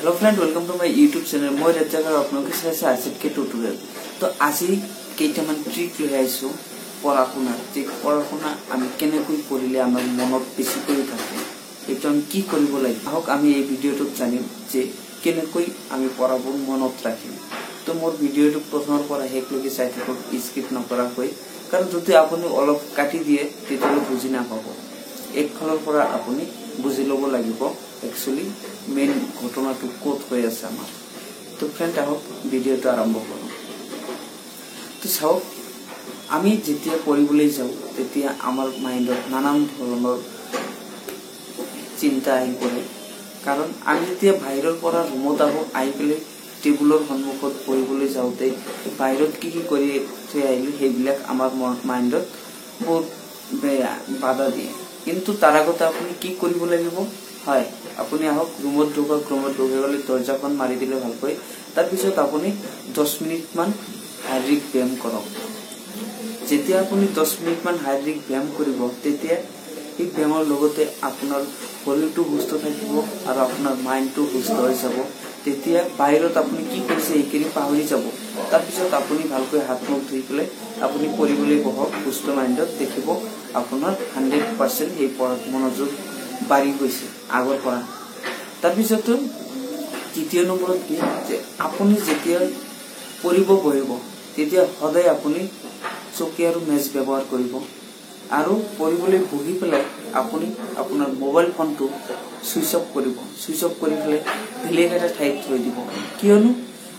Hello friend, welcome to my YouTube channel. मैं रेजाकार आपलोके চাইছে আজকে টিউটোরিয়াল। তো আজি কেইটামান ট্ৰিক লৈ আইছো পঢ়াশুনা। যে পঢ়াশুনা আমি কেনেকৈ পঢ়িলে আমাৰ মনত বেছি কৰি থাকে, এইটো আমি কি কৰিব লাগিব। আহক আমি এই ভিডিঅ'টোত জানিম যে কেনেকৈ আমি পঢ়াবোৰ মনত ৰাখিম। তো মোৰ ভিডিঅ'টো প্ৰথমৰ পৰা শেষলৈকে চাই থাকক, স্কিপ নকৰাকৈ, কাৰণ যদি আপুনি অলপ কাটি দিয়ে তেতিয়াহ'লে বুজি নাপাব। একফালৰ পৰা আপুনি বুজি ল'ব লাগিব एक्चुअली मेन घटना तो कत हो আছে আমার। তো ফ্রেন্ড আহক ভিডিওটা আরম্ভ করো। তো চাও আমি যেতিয়া পড়িবলৈ যাও তেতিয়া আমার মাইন্ডত নানান ধরনের চিন্তা আহি পড়ে, কারণ আমি যেতিয়া বাহিৰৰ পৰা ৰুমত আহো, আহি পেলাই টেবুলৰ সন্মুখত পঢ়িবলৈ যাওঁতে বাহিৰত কি কি কৰি থৈ আহিলো সেইবিলাক আমাৰ মাইন্ডত বহুত বাধা দিয়ে। কিন্তু তাৰ আগতে আপুনি কি কৰিব লাগিব, হয় আপুনি আহক ৰুমত ঢুকক, ৰুমত ঢুকি গ'লে দৰ্জাখন মাৰি দিলে ভালকৈ। তাৰপিছত আপুনি 10 মিনিট মান শাৰীৰিক ব্যায়াম কৰক। যেতিয়া আপুনি 10 মিনিট মান শাৰীৰিক ব্যায়াম কৰিব তেতিয়া এই ব্যায়ামৰ লগতে আপোনাৰ শৰীৰটো সুস্থ থাকিব আৰু আপোনাৰ মাইণ্ডটো সুস্থ হৈ যাব। তেতিয়া বাহিৰত আপুনি কি কৰিছে এইখিনি পাহৰি যাব। তাৰপিছত আপুনি ভালকৈ হাত মুখ ধুই পেলাই আপুনি পঢ়িবলৈ বহক সুস্থ মাইণ্ডত। দেখিব আপোনাৰ 100% এই পঢ়াত মনোযোগ বাঢ়ি গৈছে আগৰ পৰা। তাৰপিছত তৃতীয় নম্বৰত কি যে আপুনি যেতিয়া পঢ়িব বহিব তেতিয়া সদায় আপুনি চকী আৰু মেজ ব্যৱহাৰ কৰিব, আৰু পঢ়িবলৈ বহি পেলাই আপুনি আপোনাৰ মোবাইল ফোনটো সুইচ অফ কৰিব। সুইচ অফ কৰি পেলাই বেলেগ এটা ঠাইত থৈ দিব। কিয়নো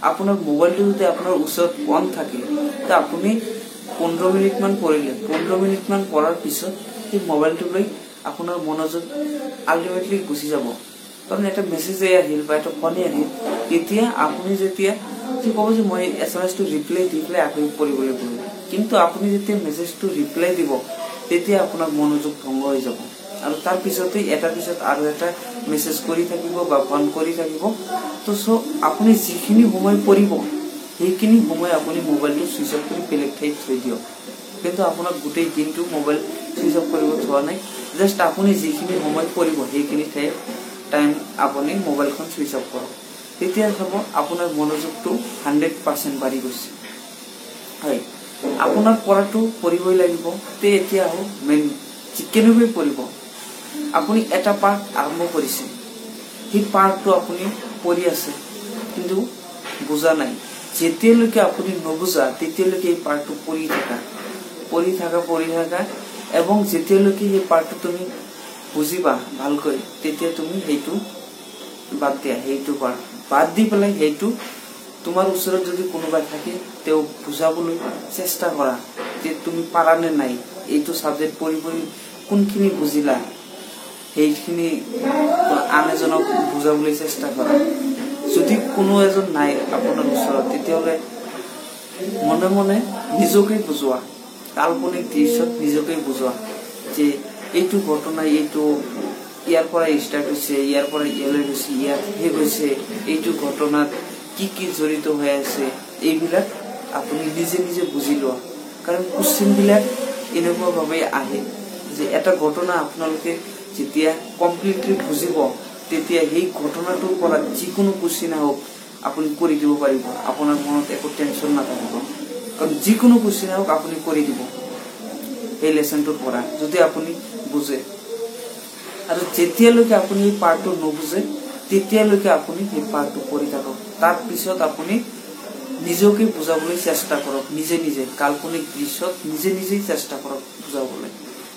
আপোনাৰ মোবাইলটো যদি আপোনাৰ ওচৰত অন থাকে তে আপুনি 15 মিনিট মান পঢ়িলে, 15 মিনিট মান পঢ়াৰ পিছত এই মোবাইলটো লৈ আপোনাৰ মনোযোগ আলটিমেটলি গুচি যাব। কাৰণ এটা মেছেজে আহিল বা এটা ফোনে আহিল, তেতিয়া আপুনি যেতিয়া ক'ব যে মই SMS টো ৰিপ্লাই দি পেলাই আকৌ পঢ়িবলৈ বহিম, কিন্তু আপুনি যেতিয়া মেছেজটো ৰিপ্লাই দিব তেতিয়া আপোনাৰ মনোযোগ ভংগ হৈ যাব, আৰু তাৰ পিছতে এটাৰ পিছত আৰু এটা মেছেজ কৰি থাকিব বা ফোন কৰি থাকিব। তো আপুনি যিখিনি সময় পঢ়িব সেইখিনি সময় আপুনি মোবাইলটো সুইচ অফ কৰি বেলেগ ঠাইত থৈ দিয়ক। কিন্তু আপোনাক গোটেই দিনটো মোবাইল সুইচ অফ কৰিব থোৱা নাই, জাষ্ট আপুনি যিখিনি সময় পঢ়িব সেইখিনি টাইম আপুনি মোবাইলখন সুইচ অফ কৰক। তেতিয়া চাব আপোনাৰ মনোযোগটো 100% বাঢ়ি গৈছে। হয়, আপোনাৰ পঢ়াটো পঢ়িবই লাগিব। তে এতিয়া আহক মেইন কেনেকৈ পঢ়িব। আপুনি এটা পাৰ্ট আৰম্ভ কৰিছে, সেই পাৰ্টটো আপুনি পঢ়ি আছে কিন্তু বুজা নাই। যেতিয়ালৈকে আপুনি নুবুজা তেতিয়ালৈকে এই পাৰ্টটো পঢ়ি থাকা এবং যেতিয়ালৈকে সেই পাৰ্টটো তুমি বুজিবা ভালকৈ তেতিয়া তুমি সেইটো বাদ দিয়া। সেইটো পাৰ্ট বাদ দি পেলাই সেইটো তোমাৰ ওচৰত যদি কোনোবাই থাকে তেওঁ বুজাবলৈ চেষ্টা কৰা যে তুমি পাৰা নে নাই, এইটো সাবজেক্ট পঢ়ি কোনখিনি বুজিলা সেইখিনি আন এজনক বুজাবলৈ চেষ্টা কৰা। যদি কোনো এজন নাই আপোনাৰ ওচৰত তেতিয়াহ'লে মনে মনে নিজকে বুজোৱা, কাল্পনিক দৃশ্যত নিজকে বুজোৱা যে এইটো ঘটনা এইটো ইয়াৰ পৰা ষ্টাৰ্ট হৈছে, ইয়াৰ পৰা ইয়ালৈ গৈছে, ইয়াত শেষ হৈছে, এইটো ঘটনাত কি কি জড়িত হৈ আছে এইবিলাক আপুনি নিজে নিজে বুজি লোৱা। কাৰণ কুৱেশ্যনবিলাক এনেকুৱাভাৱে আহে যে এটা ঘটনা আপোনালোকে যেতিয়া কমপ্লিটলি বুজিব তেতিয়া সেই ঘটনাটোৰ পৰা যিকোনো কুৱেশ্যন হওক আপুনি কৰি দিব পাৰিব। আপোনাৰ মনত একো টেনশ্যন নাথাকিব, কাৰণ যিকোনো কুৱেশ্যন হওক আপুনি কৰি দিব এই লেচনটোৰ পৰা যদি আপুনি বুজে। আৰু যেতিয়ালৈকে আপুনি এই পাৰ্টটো নুবুজে তেতিয়ালৈকে আপুনি সেই পাৰ্টটো পঢ়ি থাকক। তাৰ পিছত আপুনি নিজকে বুজাবলৈ চেষ্টা কৰক, নিজে নিজে কাল্পনিক দৃশ্যত নিজেই চেষ্টা কৰক বুজাবলৈ।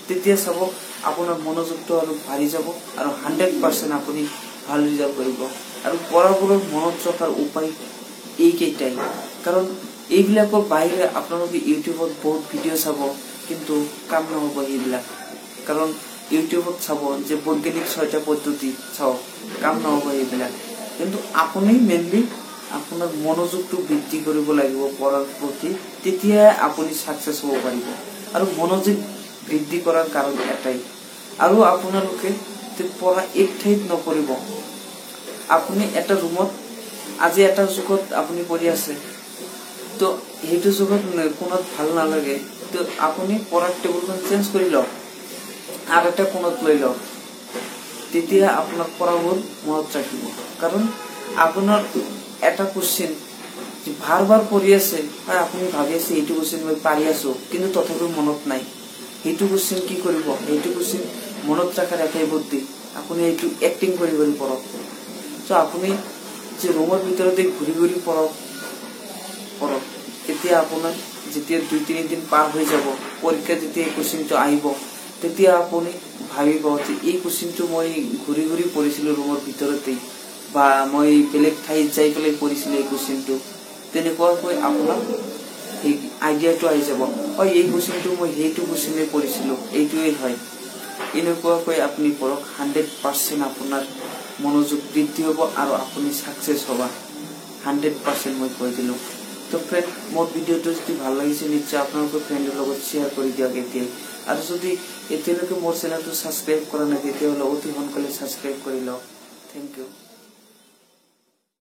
তেতিয়া চাব আপোনাৰ মনোযোগটো আৰু বাঢ়ি যাব আৰু 100% আপুনি ভাল ৰিজাল্ট কৰিব। আৰু পঢ়াবোৰৰ মনত ৰখাৰ উপায় এইকেইটাই, কাৰণ এইবিলাকৰ বাহিৰে আপোনালোকে ইউটিউবত বহুত ভিডিঅ' চাব কিন্তু কাম নহ'ব সেইবিলাক। কাৰণ ইউটিউবত চাব যে বৈজ্ঞানিক 6টা পদ্ধতি চাওক, কাম নহ'ব সেইবিলাক। কিন্তু আপুনি মেইনলি আপোনাৰ মনোযোগটো বৃদ্ধি কৰিব লাগিব পঢ়াৰ প্ৰতি, তেতিয়া আপুনি ছাকচেছ হ'ব পাৰিব। আৰু মনোযোগ বৃদ্ধি কৰাৰ কাৰণ এটাই, আৰু আপোনালোকে পঢ়া এক ঠাইত নপঢ়িব। আপুনি এটা ৰুমত আজি এটা যুগত আপুনি পঢ়ি আছে, তো সেইটো যুগত কোণত ভাল নালাগে, তো আপুনি পঢ়াৰ টেবুলখন চেঞ্জ কৰি লওক, আৰু এটা কোণত লৈ লওক, তেতিয়া আপোনাৰ পঢ়াবোৰ মনত ৰাখিব। কাৰণ আপোনাৰ এটা কোশ্চেন বাৰ পঢ়ি আছে আৰু আপুনি ভাবি আছে এইটো কোশ্চেন মই পাৰি আছো কিন্তু তথাপিও মনত নাই, সেইটো কোশ্চেন কি কৰিব? সেইটো কোশ্চেন মনত ৰখাৰ এটাই বুদ্ধি, আপুনি এইটো এক্টিং কৰি পঢ়ক। তো আপুনি যে ৰুমৰ ভিতৰতে ঘূৰি ঘূৰি পঢ়ক, তেতিয়া আপোনাৰ যেতিয়া 2-3 দিন পাৰ হৈ যাব, পৰীক্ষা যেতিয়া এই কোশ্চেনটো আহিব, তেতিয়া আপুনি ভাবিব যে এই কোশ্চেনটো মই ঘূৰি ঘূৰি পঢ়িছিলো ৰুমৰ ভিতৰতেই, বা মই বেলেগ ঠাইত যাই পেলাই পঢ়িছিলো এই কোশ্চেনটো। তেনেকুৱাকৈ আপোনাৰ এই আইডিয়াটো আহি যাব, হয় এই কোশ্চেনটো মই সেইটো কোশ্চেনে পঢ়িছিলো, এইটোৱেই হয়। এনেকুৱাকৈ আপুনি পঢ়ক, 100% আপোনাৰ মনোযোগ বৃদ্ধি হ'ব আৰু আপুনি সাকসেস হবা, 100% মই কৈ দিলো। তো ফ্ৰেন্ড, মোৰ ভিডিওটো যদি ভাল লাগিছে নিশ্চয় আপোনালোকৰ ফ্ৰেণ্ডৰ লগত শ্বেয়াৰ কৰি দিয়ক এতিয়াই। আৰু যদি এতিয়ালৈকে মোৰ চেনেলটো ছাবস্ক্ৰাইব কৰা নাই তেতিয়াহ'লে অতি সোনকালে ছাবস্ক্ৰাইব কৰি লওক। Thank U.